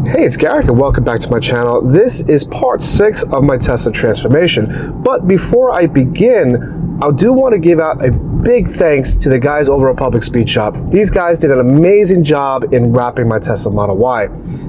Hey, it's Garrick and welcome back to my channel. This is part 6 of my Tesla transformation. But before I begin, I do want to give out a big thanks to the guys over at Public Speedshop. These guys did an amazing job in wrapping my Tesla Model Y.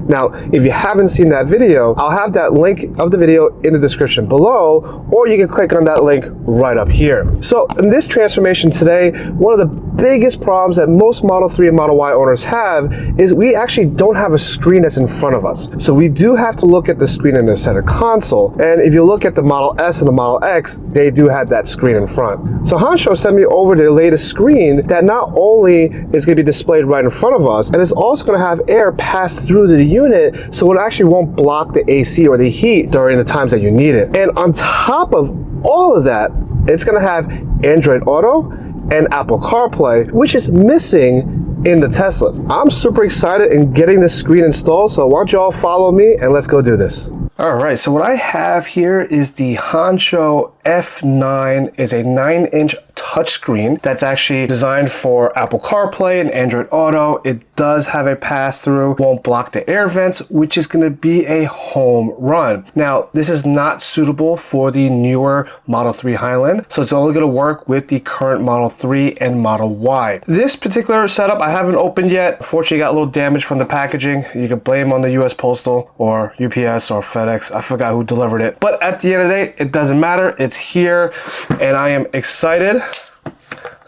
Now, if you haven't seen that video, I'll have that link of the video in the description below, or you can click on that link right up here. So in this transformation today, one of the biggest problems that most Model 3 and Model Y owners have is we actually don't have a screen that's in front of us. So we do have to look at the screen in the center console. And if you look at the Model S and the Model X, they do have that screen in front. So Hansshow sent me over their latest screen that not only is going to be displayed right in front of us, and it's also going to have air pass through the unit, so it actually won't block the AC or the heat during the times that you need it. And on top of all of that, it's going to have Android Auto and Apple CarPlay, which is missing in the Teslas. I'm super excited in getting this screen installed, so why don't you all follow me and let's go do this. All right, so what I have here is the Hansshow F9. It's a 9-inch touchscreen that's actually designed for Apple CarPlay and Android Auto. It does have a pass-through, won't block the air vents, which is gonna be a home run. Now, this is not suitable for the newer Model 3 Highland, so it's only gonna work with the current Model 3 and Model Y. This particular setup I haven't opened yet. Unfortunately, got a little damage from the packaging. You can blame on the US Postal or UPS or FedEx. I forgot who delivered it. But at the end of the day, it doesn't matter. It's here, and I am excited.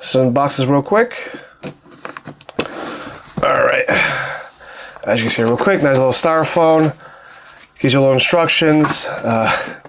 So unbox this real quick. All right. As you can see real quick, nice little styrofoam. Gives you little instructions.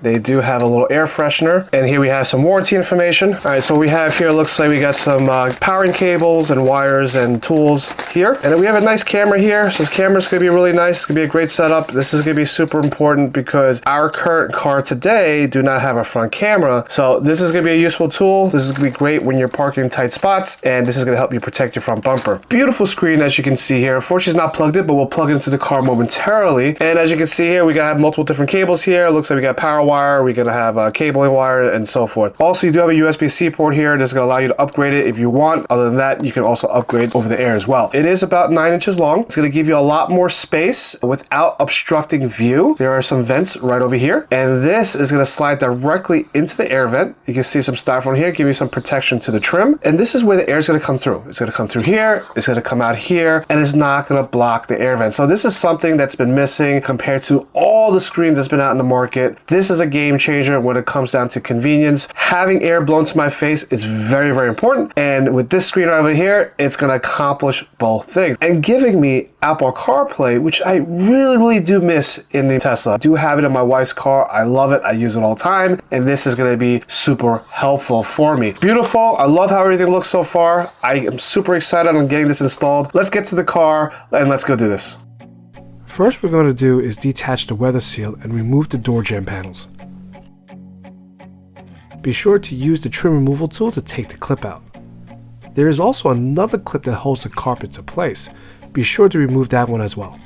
They do have a little air freshener. And here we have some warranty information. All right, so we have here, looks like we got some powering cables and wires and tools here. And then we have a nice camera here. So this camera's gonna be really nice. It's gonna be a great setup. This is gonna be super important because our current car today do not have a front camera. So this is gonna be a useful tool. This is gonna be great when you're parking in tight spots. And this is gonna help you protect your front bumper. Beautiful screen, as you can see here. Unfortunately, it's not plugged in, but we'll plug it into the car momentarily. And as you can see here, we have multiple different cables here. It looks like we got power wire, we're gonna have a cabling wire, and so forth. Also, you do have a USB-C port here that's gonna allow you to upgrade it if you want. Other than that, you can also upgrade over the air as well. It is about 9 inches long. It's gonna give you a lot more space without obstructing view. There are some vents right over here, and this is gonna slide directly into the air vent. You can see some styrofoam here, give you some protection to the trim, and this is where the air is gonna come through. It's gonna come through here, it's gonna come out here, and it's not gonna block the air vent. So this is something that's been missing compared to all the screens that's been out in the market. This is a game changer when it comes down to convenience. Having air blown to my face is very, very important. And with this screen right over here, it's gonna accomplish both things. And giving me Apple CarPlay, which I really, really do miss in the Tesla. I do have it in my wife's car. I love it. I use it all the time. And this is gonna be super helpful for me. Beautiful. I love how everything looks so far. I am super excited on getting this installed. Let's get to the car and let's go do this. First we're going to do is detach the weather seal and remove the door jamb panels. Be sure to use the trim removal tool to take the clip out. There is also another clip that holds the carpet to place. Be sure to remove that one as well.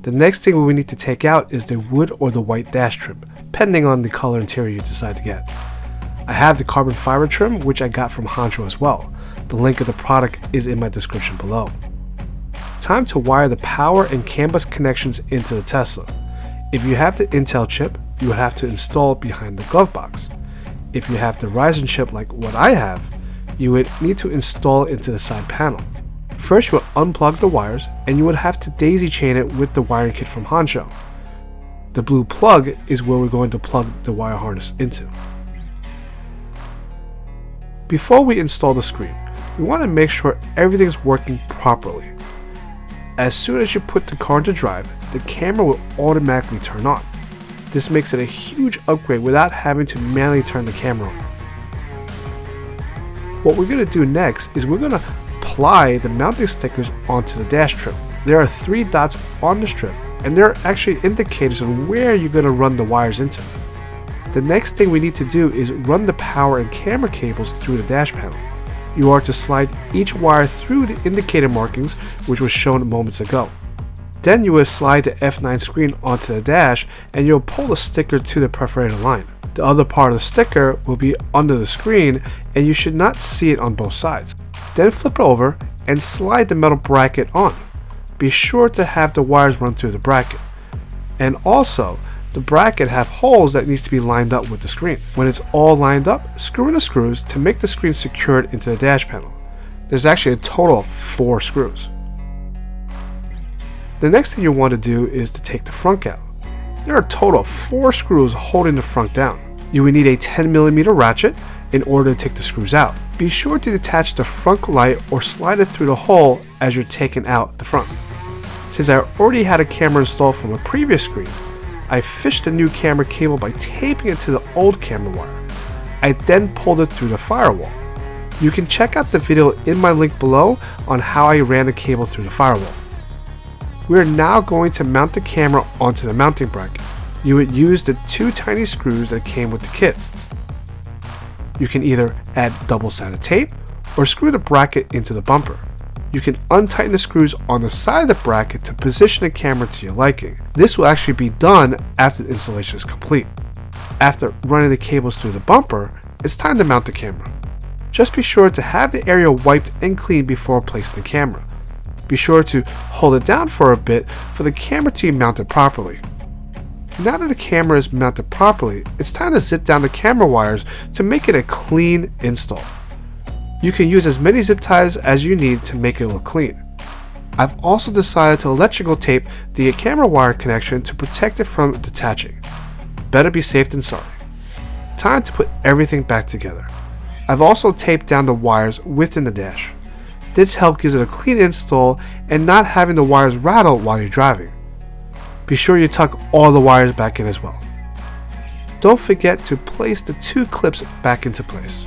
The next thing we need to take out is the wood or the white dash trim, depending on the color interior you decide to get. I have the carbon fiber trim, which I got from Hansshow as well. The link of the product is in my description below. Time to wire the power and CAN bus connections into the Tesla. If you have the Intel chip, you would have to install it behind the glove box. If you have the Ryzen chip like what I have, you would need to install it into the side panel. First, you would unplug the wires and you would have to daisy chain it with the wiring kit from Hansshow. The blue plug is where we're going to plug the wire harness into. Before we install the screen, we want to make sure everything's working properly. As soon as you put the car into drive, the camera will automatically turn on. This makes it a huge upgrade without having to manually turn the camera on. What we're going to do next is we're going to apply the mounting stickers onto the dash trim. There are 3 dots on the strip, and there are actually indicators on where you're going to run the wires into. The next thing we need to do is run the power and camera cables through the dash panel. You are to slide each wire through the indicator markings, which was shown moments ago. Then you will slide the F9 screen onto the dash and you'll pull the sticker to the perforated line. The other part of the sticker will be under the screen and you should not see it on both sides. Then flip it over and slide the metal bracket on. be sure to have the wires run through the bracket. And also, the bracket have holes that needs to be lined up with the screen. When it's all lined up, screw in the screws to make the screen secured into the dash panel. There's actually a total of 4 screws. The next thing you want to do is to take the front out. There are a total of 4 screws holding the front down. You would need a 10mm ratchet in order to take the screws out. Be sure to detach the front light or slide it through the hole as you're taking out the front. Since I already had a camera installed from a previous screen, I fished the new camera cable by taping it to the old camera wire. I then pulled it through the firewall. You can check out the video in my link below on how I ran the cable through the firewall. We are now going to mount the camera onto the mounting bracket. You would use the 2 tiny screws that came with the kit. You can either add double-sided tape or screw the bracket into the bumper. You can untighten the screws on the side of the bracket to position the camera to your liking. This will actually be done after the installation is complete. After running the cables through the bumper, it's time to mount the camera. Just be sure to have the area wiped and cleaned before placing the camera. Be sure to hold it down for a bit for the camera to be mounted properly. Now that the camera is mounted properly, it's time to zip down the camera wires to make it a clean install. You can use as many zip ties as you need to make it look clean. I've also decided to electrical tape the camera wire connection to protect it from detaching. Better be safe than sorry. Time to put everything back together. I've also taped down the wires within the dash. This help gives it a clean install and not having the wires rattle while you're driving. Be sure you tuck all the wires back in as well. Don't forget to place the 2 clips back into place.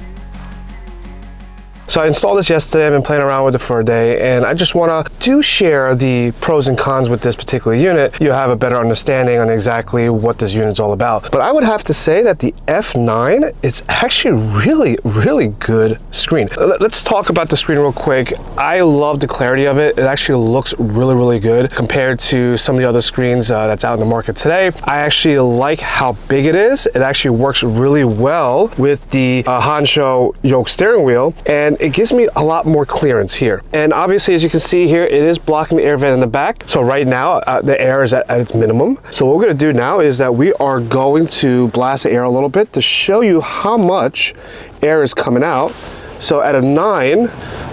So I installed this yesterday. I've been playing around with it for a day, and I just want to share the pros and cons with this particular unit. You have a better understanding on exactly what this unit's all about. But I would have to say that the F9, it's actually really good screen. Let's talk about the screen real quick. I love the clarity of it. It actually looks really good compared to some of the other screens that's out in the market today. I actually like how big it is. It actually works really well with the Hansshow yoke steering wheel, and it gives me a lot more clearance here. And obviously, as you can see here, it is blocking the air vent in the back. So right now, the air is at its minimum. So what we're gonna do now is that we are going to blast the air a little bit to show you how much air is coming out. So at a 9,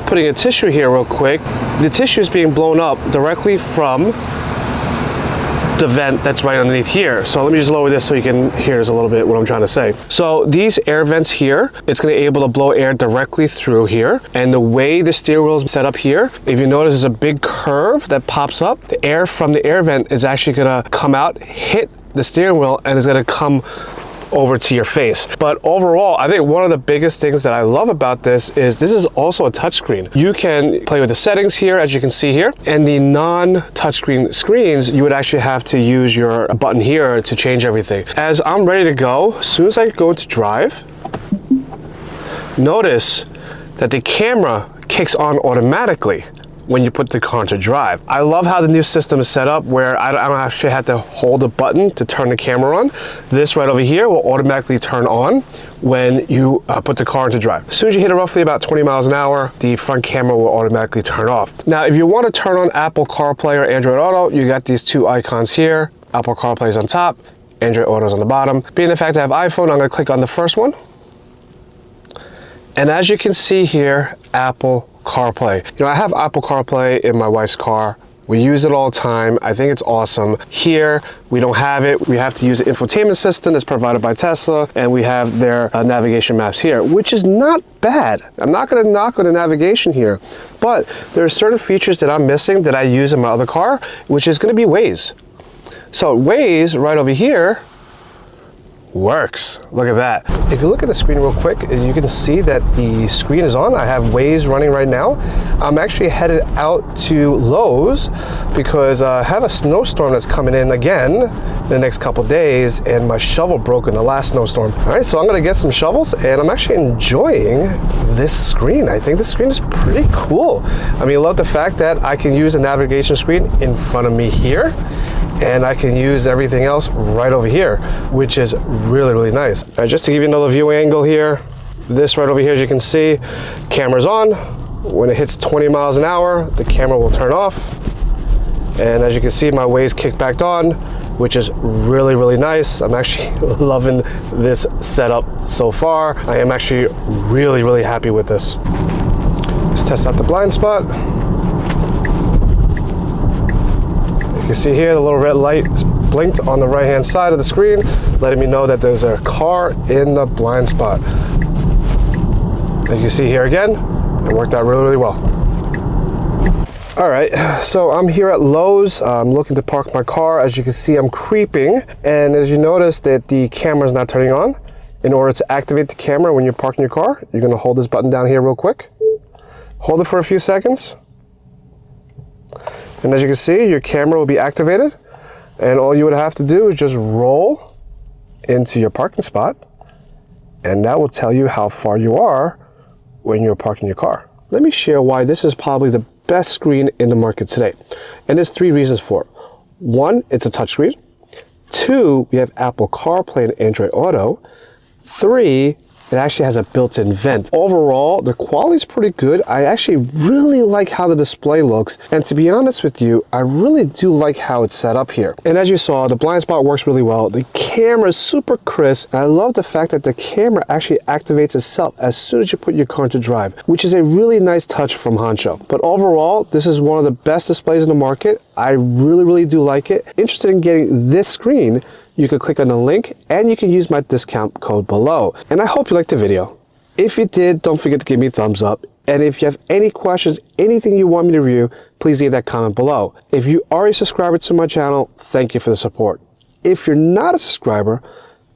putting a tissue here real quick, the tissue is being blown up directly from the vent that's right underneath here. So let me just lower this so you can hear a little bit what I'm trying to say. So these air vents here, it's going to be able to blow air directly through here. And the way the steering wheel is set up here, if you notice, there's a big curve that pops up. The air from the air vent is actually going to come out, hit the steering wheel, and it's going to come over to your face. But overall, I think one of the biggest things that I love about this is also a touchscreen. You can play with the settings here, as you can see here, and the non-touchscreen screens, you would actually have to use your button here to change everything. As I'm ready to go, as soon as I go to drive, notice that the camera kicks on automatically when you put the car into drive. I love how the new system is set up where I don't actually have to hold a button to turn the camera on. This right over here will automatically turn on when you put the car into drive. As soon as you hit it roughly about 20 miles an hour, the front camera will automatically turn off. Now, if you want to turn on Apple CarPlay or Android Auto, you got these 2 icons here. Apple CarPlay is on top, Android Auto is on the bottom. Being the fact I have iPhone, I'm going to click on the first one. And as you can see here, Apple CarPlay. You know, I have Apple CarPlay in my wife's car. We use it all the time. I think it's awesome. Here, we don't have it. We have to use the infotainment system that's provided by Tesla, and we have their navigation maps here, which is not bad. I'm not gonna knock on the navigation here, but there are certain features that I'm missing that I use in my other car, which is gonna be Waze. So Waze, right over here, works. Look at that. If you look at the screen real quick, you can see that the screen is on. I have Waze running right now. I'm actually headed out to Lowe's because I have a snowstorm that's coming in again in the next couple days, and my shovel broke in the last snowstorm. All right, so I'm gonna get some shovels, and I'm actually enjoying this screen. I think this screen is pretty cool. I mean, I love the fact that I can use a navigation screen in front of me here, and I can use everything else right over here, which is really nice. All right, just to give you another view angle here, this right over here, as you can see, camera's on. When it hits 20 miles an hour, the camera will turn off. And as you can see, my Waze kicked back on, which is really, really nice. I'm actually loving this setup so far. I am actually really, really happy with this. Let's test out the blind spot. You can see here, the little red light is blinked on the right-hand side of the screen, letting me know that there's a car in the blind spot. As you see here again, it worked out really, really well. All right, so I'm here at Lowe's. I'm looking to park my car. As you can see, I'm creeping. And as you notice that the camera's not turning on. In order to activate the camera when you're parking your car, you're gonna hold this button down here real quick. Hold it for a few seconds. And as you can see, your camera will be activated. And all you would have to do is just roll into your parking spot. And that will tell you how far you are when you're parking your car. Let me share why this is probably the best screen in the market today. And there's 3 reasons for it. 1, it's a touchscreen. 2, we have Apple CarPlay and Android Auto. 3, it actually has a built-in vent. Overall, the quality is pretty good. I actually really like how the display looks. And to be honest with you, I really do like how it's set up here. And as you saw, the blind spot works really well. The camera is super crisp. And I love the fact that the camera actually activates itself as soon as you put your car into drive, which is a really nice touch from Hansshow. But overall, this is one of the best displays in the market. I really, really do like it. Interested in getting this screen, you can click on the link and you can use my discount code below. And I hope you liked the video. If you did, don't forget to give me a thumbs up. And if you have any questions, anything you want me to review, please leave that comment below. If you are a subscriber to my channel, thank you for the support. If you're not a subscriber,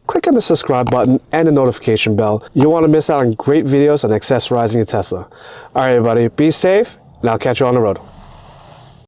click on the subscribe button and the notification bell. You don't want to miss out on great videos on accessorizing your Tesla. All right, everybody, be safe, and I'll catch you on the road.